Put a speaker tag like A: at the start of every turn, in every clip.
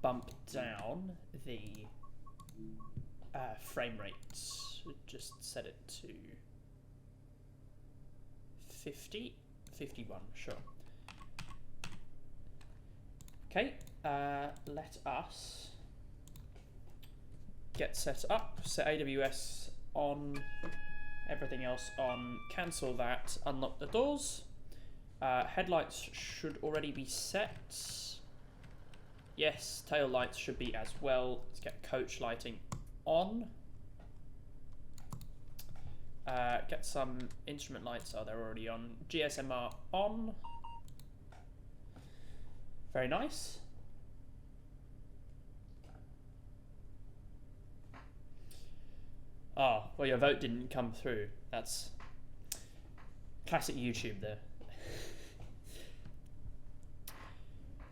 A: bump down the frame rates. Just set it to 50, 51, sure. Okay, let us get set up, set AWS on, everything else on, cancel that, unlock the doors. Headlights should already be set. Yes, tail lights should be as well. Let's get coach lighting on. Get some instrument lights. Oh, they're already on. GSMR on. Very nice. Oh, well, your vote didn't come through. That's classic YouTube there.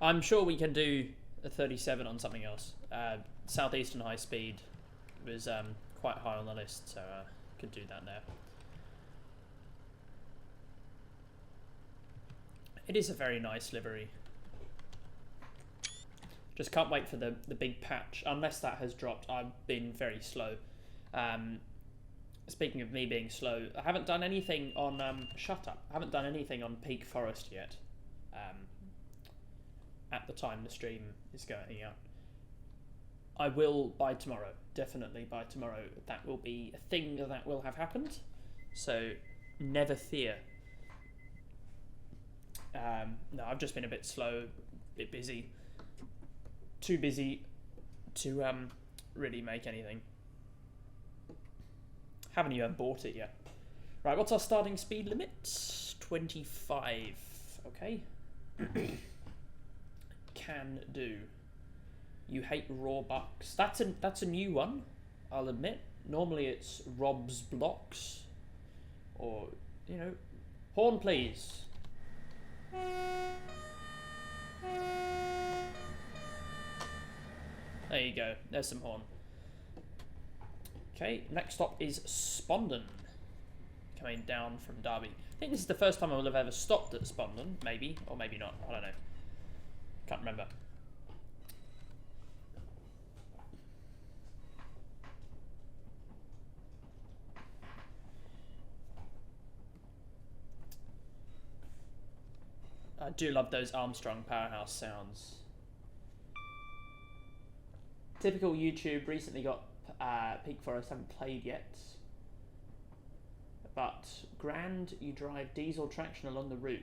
A: I'm sure we can do a 37 on something else. Southeastern High Speed was quite high on the list, so could do that there. It is a very nice livery. Just can't wait for the big patch. Unless that has dropped, I've been very slow. Speaking of me being slow, I haven't done anything on Shut Up. I haven't done anything on Peak Forest yet. At the time the stream is going out. I will by tomorrow. Definitely by tomorrow. That will be a thing that will have happened. So never fear. No, I've just been a bit slow, a bit busy. Too busy to really make anything. Haven't even bought it yet. Right, what's our starting speed limit? 25. Okay. Can do. You hate raw bucks. That's a new one, I'll admit. Normally it's Rob's blocks. Or, you know, horn please. There you go. There's some horn. Okay, next stop is Spondon. Coming down from Derby. I think this is the first time I will have ever stopped at Spondon. Maybe, or maybe not. I don't know. Can't remember. I do love those Armstrong Powerhouse sounds. Typical YouTube, recently got Peak Forest, haven't played yet. But grand, you drive diesel traction along the route.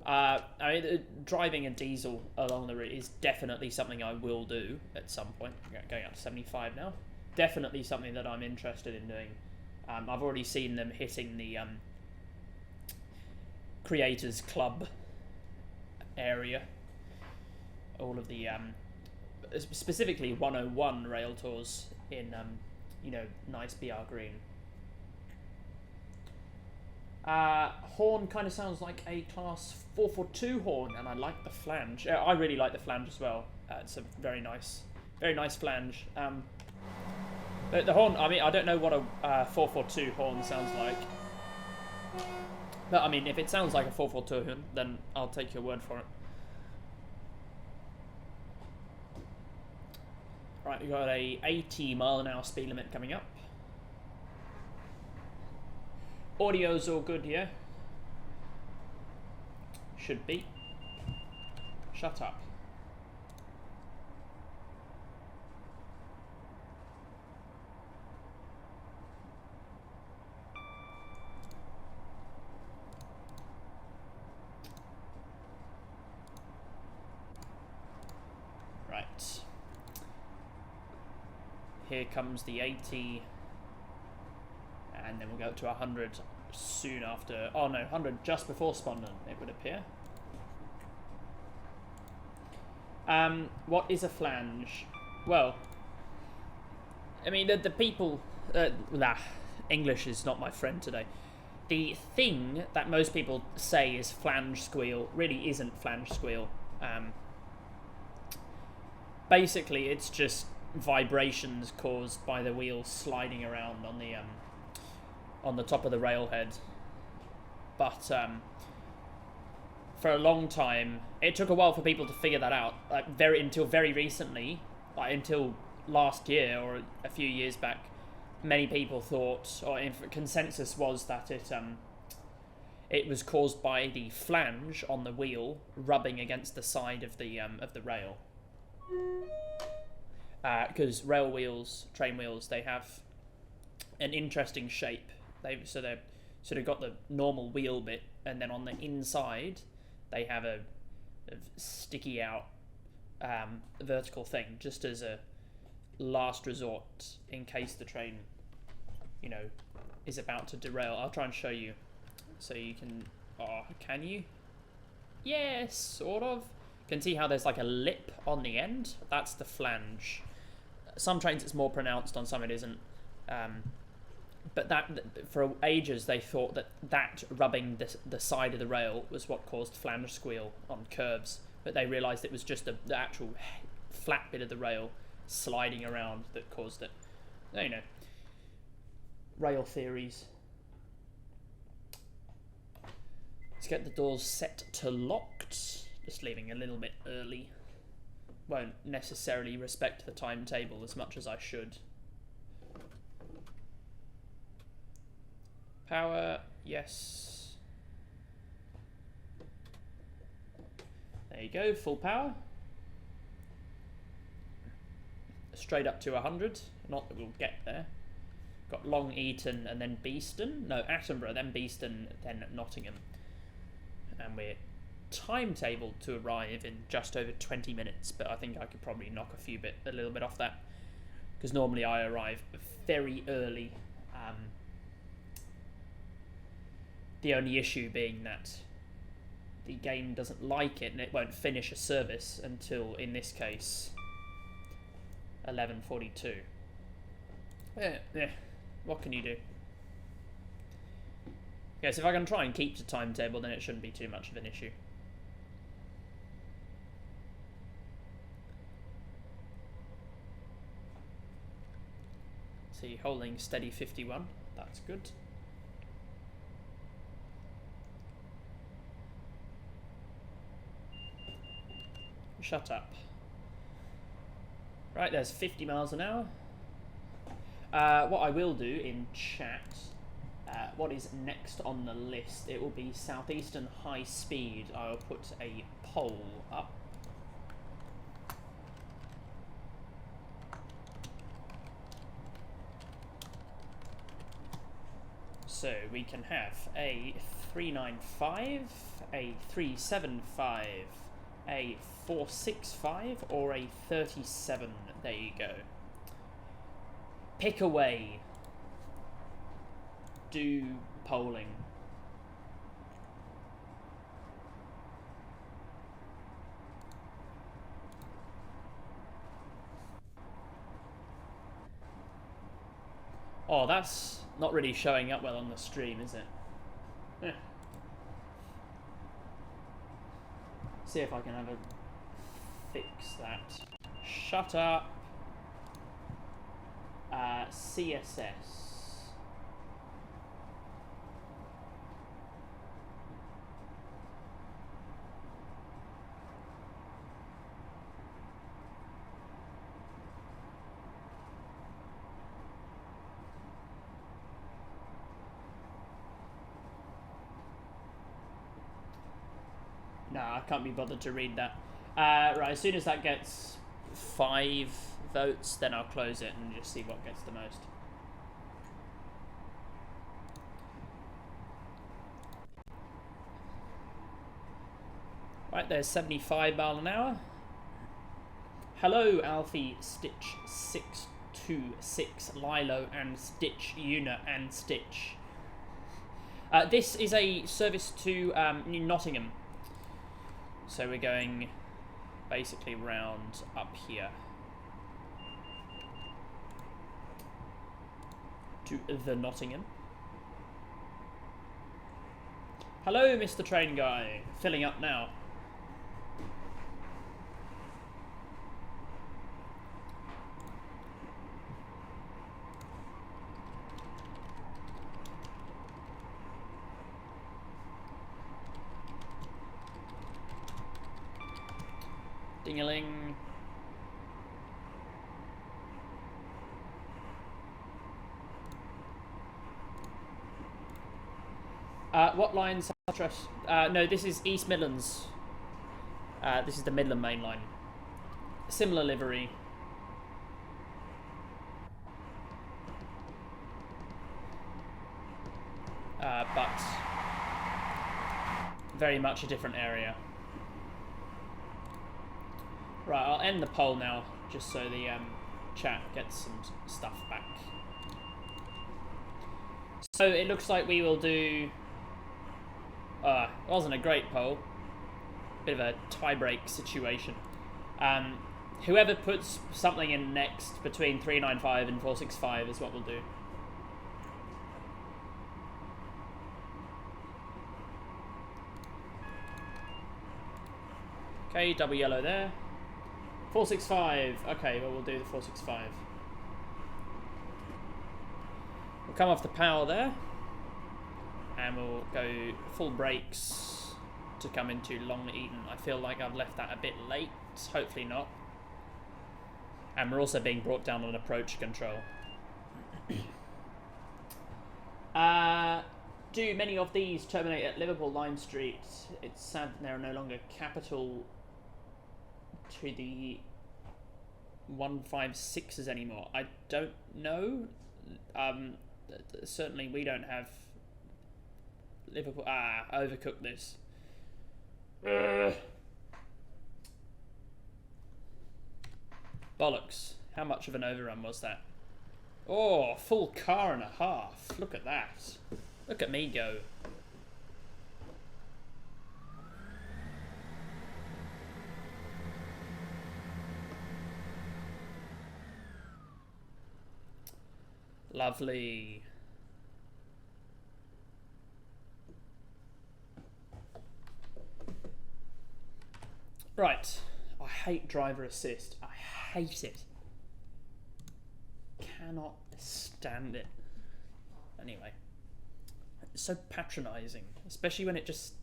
A: I mean, driving a diesel along the route is definitely something I will do at some point. Going up to 75 now. Definitely something that I'm interested in doing. I've already seen them hitting the Creators Club area. All of the specifically 101 rail tours in you know, nice BR green. Horn kind of sounds like a class 442 horn, and I like the flange. I really like the flange as well. It's a very nice flange. The horn, I mean, I don't know what a 442 horn sounds like. But I mean, if it sounds like a 442 horn, then I'll take your word for it. Right, we've got a 80-mile-an-hour speed limit coming up. Audio's all good here. Should be. Shut up. Right. Here comes the 80. And then we'll go to 100 soon after. Oh no, 100 just before Spondon, it would appear. What is a flange? Well, I mean, the people... English is not my friend today. The thing that most people say is flange squeal really isn't flange squeal. Basically, it's just vibrations caused by the wheels sliding around on the top of the railhead. But for a long time, it took a while for people to figure that out. Like until very recently, like until last year or a few years back, many people thought, or consensus was that it was caused by the flange on the wheel rubbing against the side of the rail. Because rail wheels, train wheels, they have an interesting shape. They've sort of got the normal wheel bit, and then on the inside they have a sticky out vertical thing, just as a last resort in case the train, you know, is about to derail. I'll try and show you so you can. Oh, can you? Yes, sort of. You can see how there's like a lip on the end. That's the flange. Some trains it's more pronounced, on some it isn't. But that, for ages, they thought that rubbing the side of the rail was what caused flange squeal on curbs. But they realised it was just the actual flat bit of the rail sliding around that caused it. You know, rail theories. Let's get the doors set to locked. Just leaving a little bit early. Won't necessarily respect the timetable as much as I should. Power, yes. There you go, full power. Straight up to 100. Not that we'll get there. Got Long Eaton and then Beeston. No, Attenborough, then Beeston, then Nottingham. And we're timetabled to arrive in just over 20 minutes, but I think I could probably knock a little bit off that, because normally I arrive very early. The only issue being that the game doesn't like it and it won't finish a service until, in this case, 11:42. Yeah, what can you do? Yes, if I can try and keep to timetable, then it shouldn't be too much of an issue. See, holding steady 51. That's good. Shut up. Right, there's 50 miles an hour. What I will do in chat, what is next on the list, it will be Southeastern High Speed. I'll put a poll up. So we can have a 395, a 375, a 465, or a 37. There you go. Pick away. Do polling. Oh, that's not really showing up well on the stream, is it? Eh. See if I can have a fix that. Shut up. CSS. No, I can't be bothered to read that. Right, as soon as that gets 5 votes, then I'll close it and just see what gets the most. Right, there's 75 miles an hour. Hello, Alfie, Stitch 626, Lilo, and Stitch, Una, and Stitch. This is a service to Nottingham. So we're going basically round up here to the Nottingham. Hello, Mr. Train Guy. Filling up now. Ding-a-ling. What lines? No, this is East Midlands. This is the Midland main line. Similar livery. But very much a different area. Right, I'll end the poll now, just so the chat gets some stuff back. So it looks like we will do... it wasn't a great poll. Bit of a tie-break situation. Whoever puts something in next between 395 and 465 is what we'll do. Okay, double yellow there. 465. Okay, well, we'll do the 465. We'll come off the power there. And we'll go full brakes to come into Long Eaton. I feel like I've left that a bit late. Hopefully not. And we're also being brought down on approach control. Do many of these terminate at Liverpool Lime Street? It's sad that there are no longer capital to the 156s anymore. I don't know. Certainly we don't have Liverpool. Overcooked this. Bollocks. How much of an overrun was that? Oh, full car and a half. Look at that. Look at me go. Lovely. Right. I hate driver assist. I hate it. Cannot stand it. Anyway. It's so patronising. Especially when it just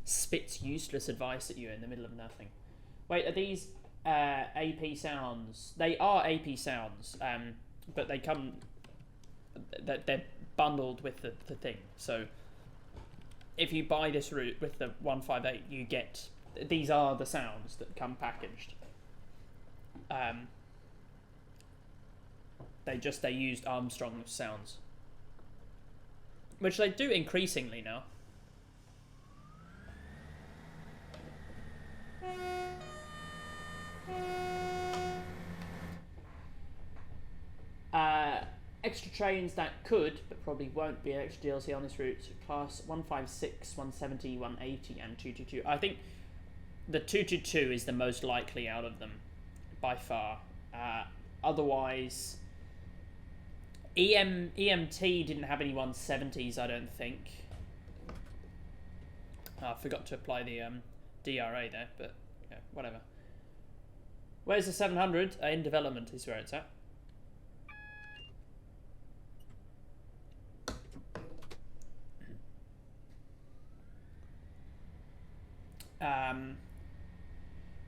A: spits useless advice at you in the middle of nothing. Wait, are these AP sounds? They are AP sounds. But they come... They're bundled with the thing. So if you buy this route with the 158, you get... These are the sounds that come packaged. They used Armstrong sounds, which they do increasingly now. Extra trains that could, but probably won't be extra DLC on this route. Class 156, 170, 180, and 222. I think the 222 is the most likely out of them, by far. Otherwise, EMT didn't have any 170s, I don't think. I forgot to apply the DRA there, but yeah, whatever. Where's the 700? In development is where it's at.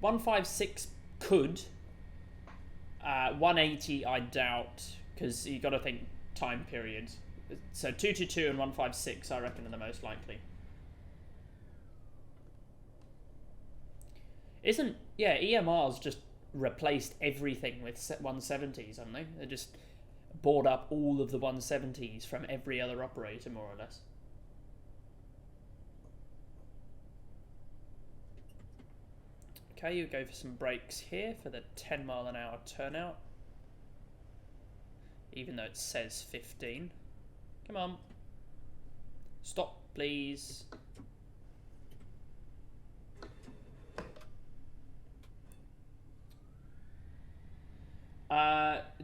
A: 156 could. 180 I doubt, because you got to think time periods. So 222 and 156 I reckon are the most likely. EMR's just replaced everything with 170s, haven't they? They just bought up all of the 170s from every other operator, more or less. Okay, you go for some brakes here for the 10 mile an hour turnout. Even though it says 15. Come on. Stop, please.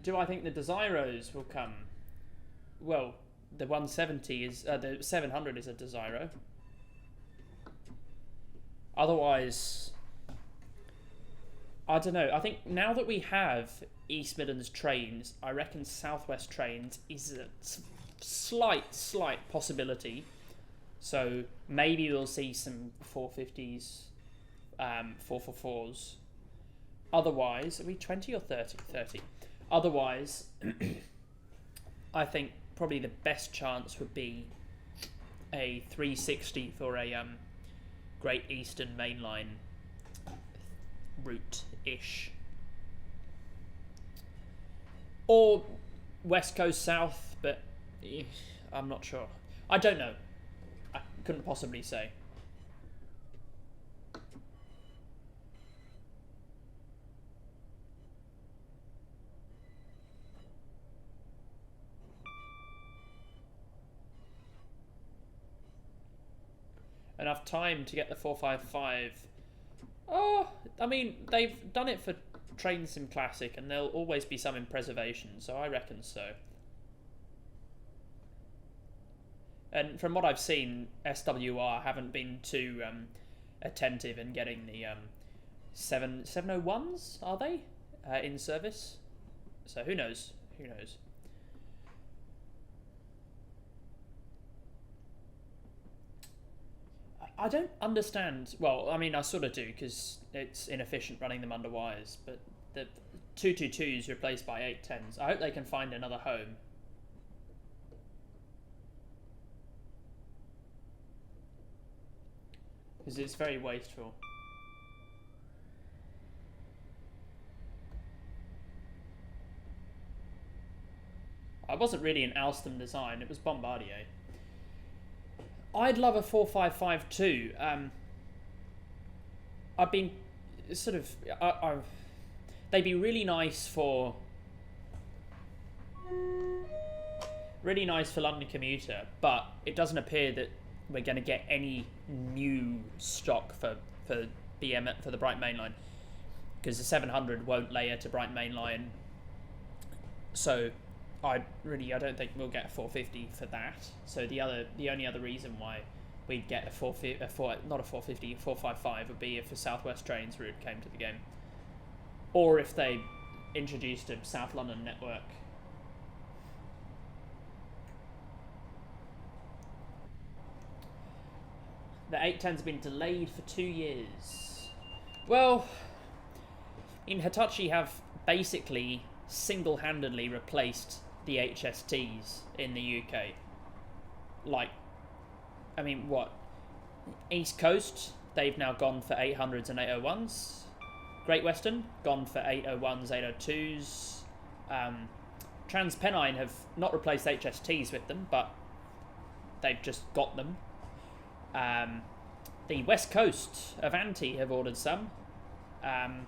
A: Do I think the Desiros will come? Well, the 170 is... the 700 is a Desiro. Otherwise... I don't know. I think now that we have East Midlands trains, I reckon Southwest trains is a slight possibility. So maybe we'll see some 450s, 444s. Otherwise, are we 20 or 30? 30. Otherwise, I think probably the best chance would be a 360 for a Great Eastern Mainline route-ish. Or West Coast South, but I'm not sure. I don't know. I couldn't possibly say. Enough time to get the 455. Oh, I mean, they've done it for Train Sim Classic, and there'll always be some in preservation, so I reckon so. And from what I've seen, SWR haven't been too attentive in getting the 701s, are they? In service? So who knows? Who knows? I don't understand. Well, I mean, I sort of do, because it's inefficient running them under wires, but the 222s replaced by 810s, I hope they can find another home. Because it's very wasteful. I wasn't really an Alstom design, it was Bombardier. I'd love a 455 too. I've been sort of... they'd be really nice for... Really nice for London commuter, but it doesn't appear that we're going to get any new stock for the Brighton Main Line, because the 700 won't layer to Brighton Main Line. So I don't think we'll get a 450 for that. So the only other reason why we'd get a 455 would be if the South West Trains route came to the game, or if they introduced a South London network. The 810's been delayed for 2 years. Well, Hitachi have basically single-handedly replaced the HSTs in the UK. Like, I mean, what? East Coast, they've now gone for 800s and 801s. Great Western, gone for 801s, 802s. TransPennine have not replaced HSTs with them, but they've just got them. The West Coast, Avanti, have ordered some. And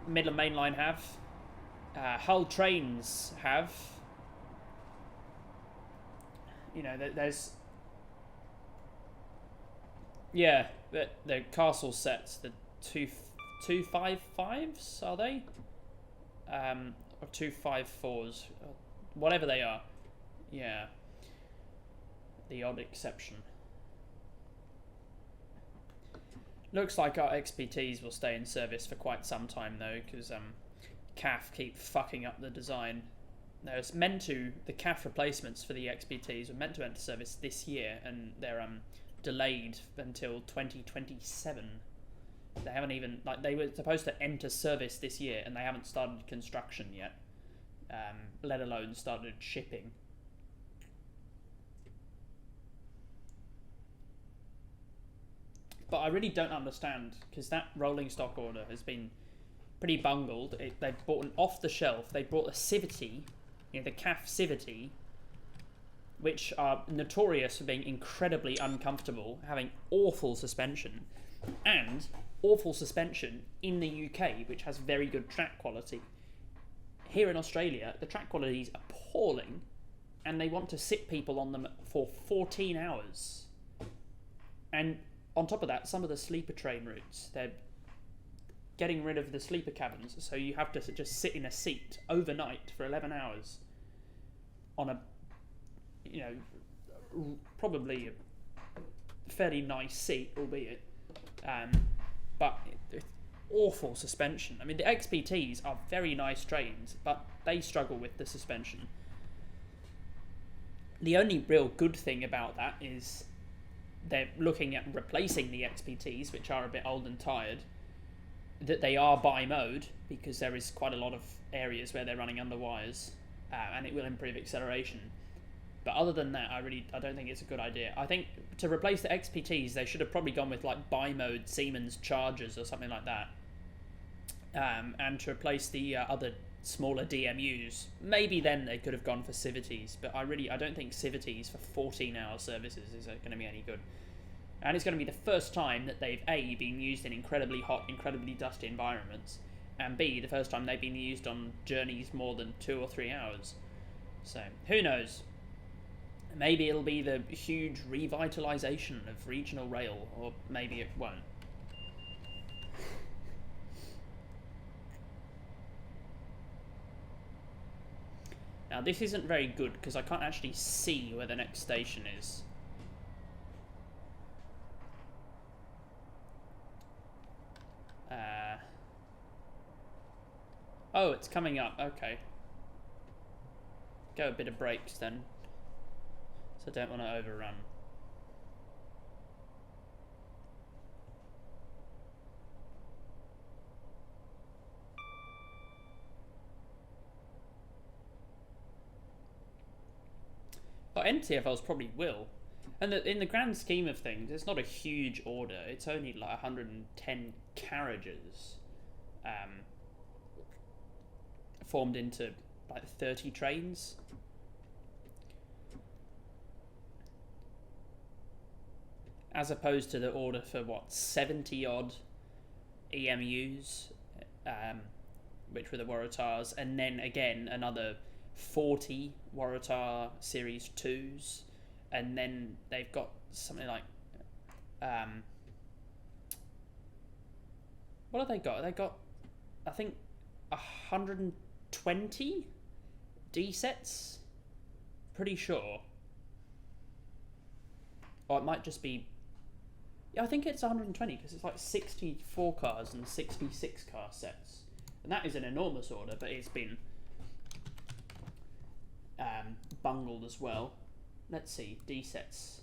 A: Midland Main Line have. Hull Trains have. You know, there's... Yeah, the Castle sets, the 255s, are they? Or 254s, whatever they are. Yeah. The odd exception. Looks like our XPTs will stay in service for quite some time though, because CAF keep fucking up the design. There's meant to, the CAF replacements for the XPTs were meant to enter service this year, and they're delayed until 2027. They haven't even, like, they were supposed to enter service this year, and they haven't started construction yet, let alone started shipping. But I really don't understand, because that rolling stock order has been pretty bungled. They've bought an off-the-shelf. They brought a Civity, the CAF Civity, which are notorious for being incredibly uncomfortable, having awful suspension, and awful suspension in the UK, which has very good track quality. Here in Australia, the track quality is appalling, and they want to sit people on them for 14 hours. And on top of that, some of the sleeper train routes, they're getting rid of the sleeper cabins, so you have to just sit in a seat overnight for 11 hours on a, probably a fairly nice seat, albeit, but it's awful suspension. I mean, the XPTs are very nice trains, but they struggle with the suspension. The only real good thing about that is they're looking at replacing the XPTs, which are a bit old and tired, that they are by mode, because there is quite a lot of areas where they're running under wires, and it will improve acceleration. But other than that, I don't think it's a good idea. I think to replace the XPTs, they should have probably gone with like bi-mode Siemens chargers or something like that. And to replace the other smaller DMUs, maybe then they could have gone for Civities. But I don't think Civities for 14-hour services is going to be any good. And it's going to be the first time that they've A, been used in incredibly hot, incredibly dusty environments, and B, the first time they've been used on journeys more than 2 or 3 hours. So who knows? Maybe it'll be the huge revitalisation of regional rail, or maybe it won't. Now this isn't very good because I can't actually see where the next station is. Oh, it's coming up. Okay. Go a bit of brakes then. So I don't want to overrun. Well, NTFLs probably will. And in the grand scheme of things, it's not a huge order. It's only like 110 carriages formed into like 30 trains. As opposed to the order for, what, 70-odd EMUs, which were the Waratahs, and then, again, another 40 Waratah Series 2s, and then they've got something like... what have they got? They got, I think, 120 D-sets? Pretty sure. Or it might just be... Yeah, I think it's 120 because it's like 64 cars and 66 car sets. And that is an enormous order, but it's been bungled as well. Let's see, D-sets.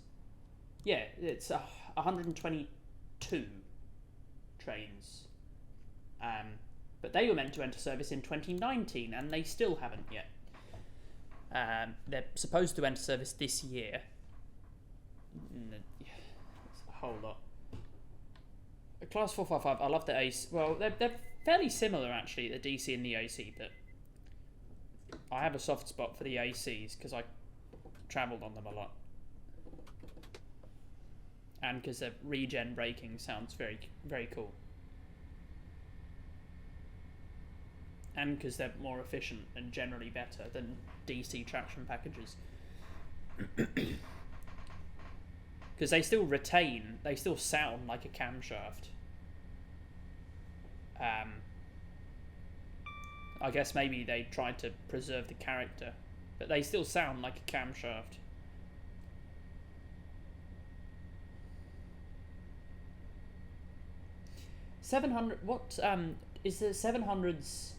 A: Yeah, it's 122 trains. But they were meant to enter service in 2019 and they still haven't yet. They're supposed to enter service this year. It's a whole lot. Class 455, I love the AC. Well, they're fairly similar actually, the DC and the AC, but I have a soft spot for the ACs because I travelled on them a lot. And because the regen braking sounds very, very cool. And because they're more efficient and generally better than DC traction packages. Because they still sound like a camshaft. I guess maybe they tried to preserve the character, but they still sound like a camshaft. $700. What is the 700s?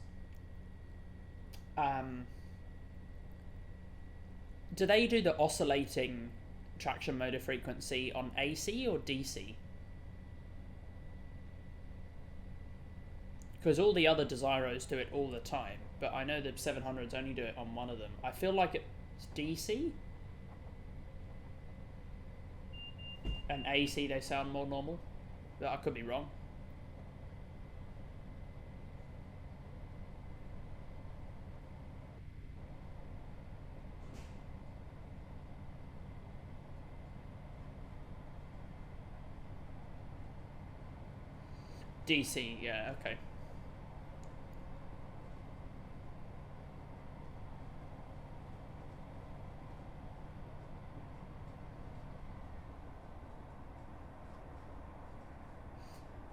A: Do they do the oscillating traction motor frequency on AC or DC? Because all the other Desiros do it all the time, but I know the 700s only do it on one of them. I feel like it's DC. And AC they sound more normal, but I could be wrong. DC, yeah, okay.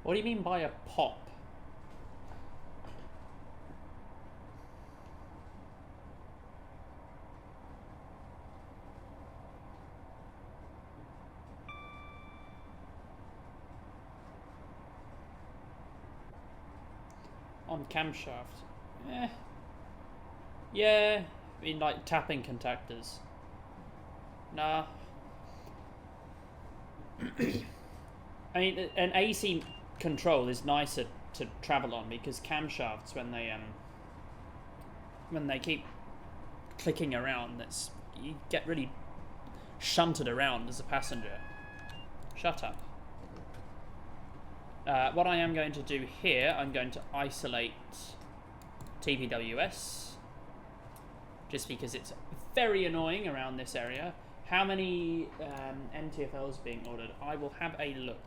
A: What do you mean by a pop? On camshaft? Yeah, I mean like tapping contactors. Nah. I mean, an AC control is nice at to travel on, because camshafts, when they keep clicking around, you get really shunted around as a passenger. Shut up. What I am going to do here, I'm going to isolate TPWS, just because it's very annoying around this area. How many NTFLs being ordered? I will have a look.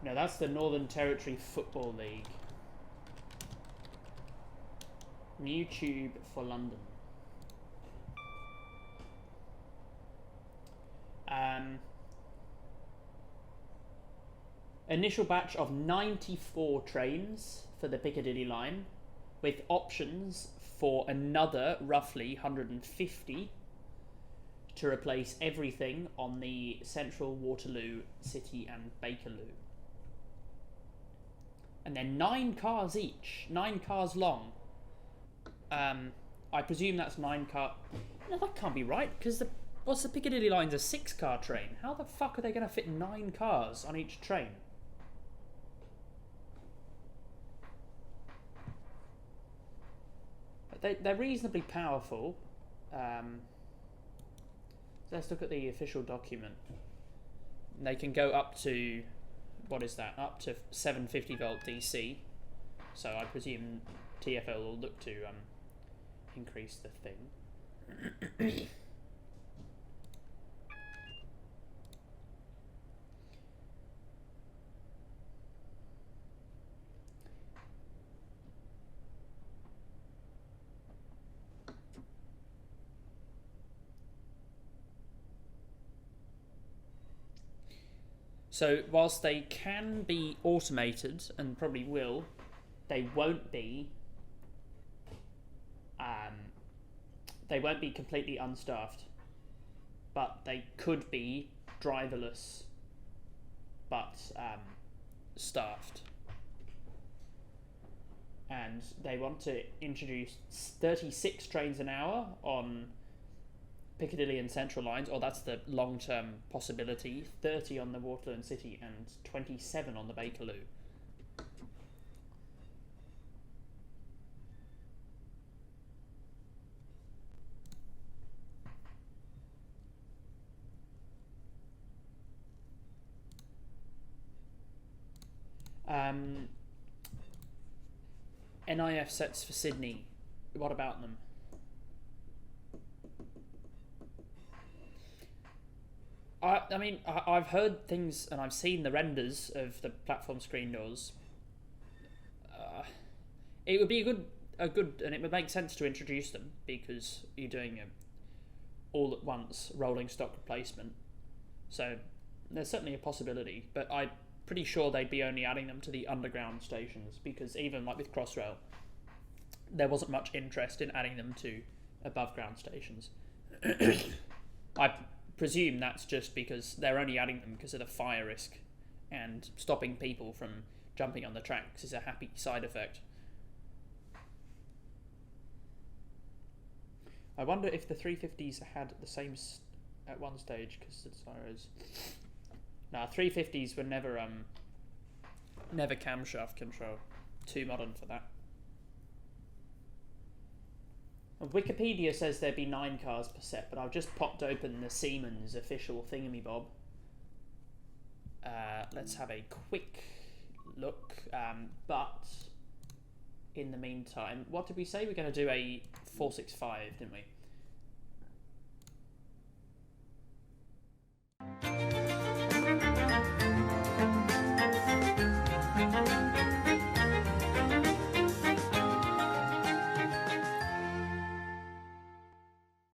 A: No, that's the Northern Territory Football League. New tube for London. Initial batch of 94 trains for the Piccadilly line, with options for another roughly 150 to replace everything on the Central, Waterloo, City and Bakerloo. And then 9 cars each, 9 cars long. I presume that's 9 car... No, that can't be right, because what's the Piccadilly line's a 6-car train? How the fuck are they going to fit 9 cars on each train? They're reasonably powerful. Let's look at the official document. They can go up to, what is that? Up to 750 volt DC. So I presume TfL will look to increase the thing. So whilst they can be automated, and probably will, they won't be completely unstaffed, but they could be driverless, but staffed. And they want to introduce 36 trains an hour on Piccadilly and Central lines, or that's the long-term possibility, 30 on the Waterloo and City and 27 on the Bakerloo. NIF sets for Sydney, what about them? I mean, I've heard things and I've seen the renders of the platform screen doors. It would be a good, and it would make sense to introduce them because you're doing all at once rolling stock replacement. So there's certainly a possibility, but I'm pretty sure they'd be only adding them to the underground stations, because even like with Crossrail, there wasn't much interest in adding them to above ground stations. I presume that's just because they're only adding them because of the fire risk, and stopping people from jumping on the tracks is a happy side effect. I wonder if the 350s had the same at one stage, because the Cyrus... Nah, 350s were never camshaft control. Too modern for that. Wikipedia says there'd be 9 cars per set, but I've just popped open the Siemens official thingamabob. Let's have a quick look. But in the meantime, what did we say? We're going to do a 465, didn't we?